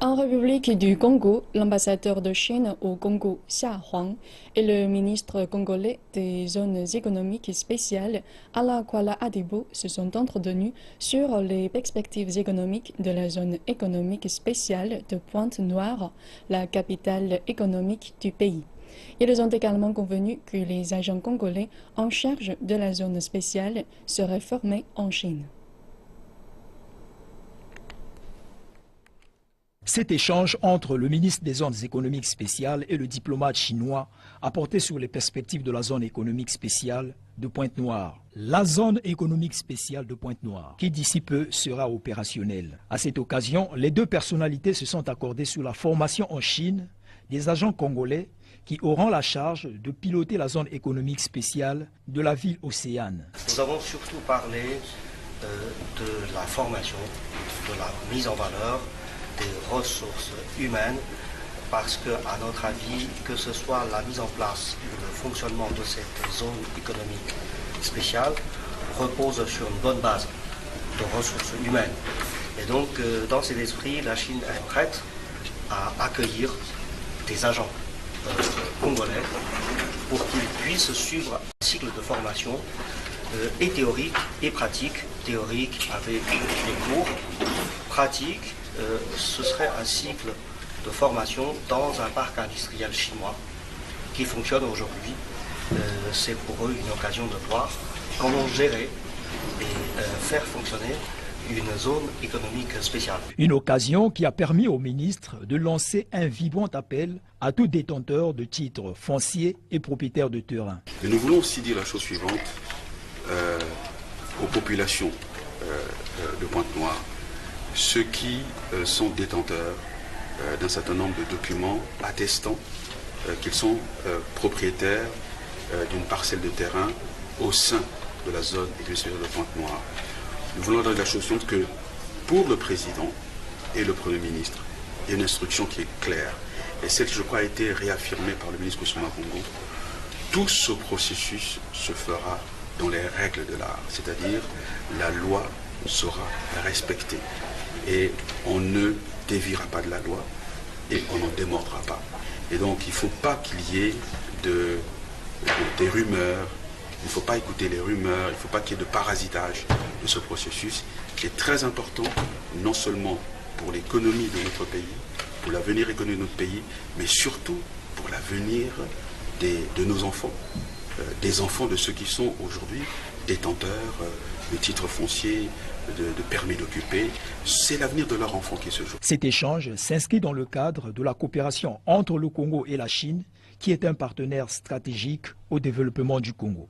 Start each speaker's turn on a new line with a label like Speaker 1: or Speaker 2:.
Speaker 1: En République du Congo, l'ambassadeur de Chine au Congo, Xia Huang, et le ministre congolais des zones économiques spéciales, Ala Kuala Adebo, se sont entretenus sur les perspectives économiques de la zone économique spéciale de Pointe-Noire, la capitale économique du pays. Ils ont également convenu que les agents congolais en charge de la zone spéciale seraient formés en Chine.
Speaker 2: Cet échange entre le ministre des zones économiques spéciales et le diplomate chinois a porté sur les perspectives de la zone économique spéciale de Pointe-Noire. La zone économique spéciale de Pointe-Noire, qui d'ici peu sera opérationnelle. À cette occasion, les deux personnalités se sont accordées sur la formation en Chine des agents congolais qui auront la charge de piloter la zone économique spéciale de la ville océane.
Speaker 3: Nous avons surtout parlé de la formation, de la mise en valeur des ressources humaines, parce que, à notre avis, que ce soit la mise en place ou le fonctionnement de cette zone économique spéciale repose sur une bonne base de ressources humaines. Et donc, dans cet esprit, la Chine est prête à accueillir des agents congolais pour qu'ils puissent suivre un cycle de formation et théorique et pratique. Théorique avec les cours, pratique, ce serait un cycle de formation dans un parc industriel chinois qui fonctionne aujourd'hui. C'est pour eux une occasion de voir comment gérer et faire fonctionner une zone économique spéciale.
Speaker 2: Une occasion qui a permis au ministre de lancer un vibrant appel à tout détenteur de titres fonciers et propriétaires de terrain.
Speaker 4: Et nous voulons aussi dire la chose suivante aux populations de Pointe-Noire. Ceux qui sont détenteurs d'un certain nombre de documents attestant qu'ils sont propriétaires d'une parcelle de terrain au sein de la zone industrielle de Pointe-Noire. Nous voulons dire la chose suivante que pour le président et le Premier ministre, il y a une instruction qui est claire. Et celle qui, je crois, a été réaffirmée par le ministre Kossouama Kongo. Tout ce processus se fera dans les règles de l'art, c'est-à-dire la loi sera respectée. Et on ne déviera pas de la loi et on n'en démordra pas. Et donc il ne faut pas qu'il y ait des rumeurs, il ne faut pas écouter les rumeurs, il ne faut pas qu'il y ait de parasitage de ce processus qui est très important, non seulement pour l'économie de notre pays, pour l'avenir économique de notre pays, mais surtout pour l'avenir de nos enfants, des enfants de ceux qui sont aujourd'hui détenteurs de titres fonciers, de permis d'occuper. C'est l'avenir de leurs enfants qui se joue.
Speaker 2: Cet échange s'inscrit dans le cadre de la coopération entre le Congo et la Chine, qui est un partenaire stratégique au développement du Congo.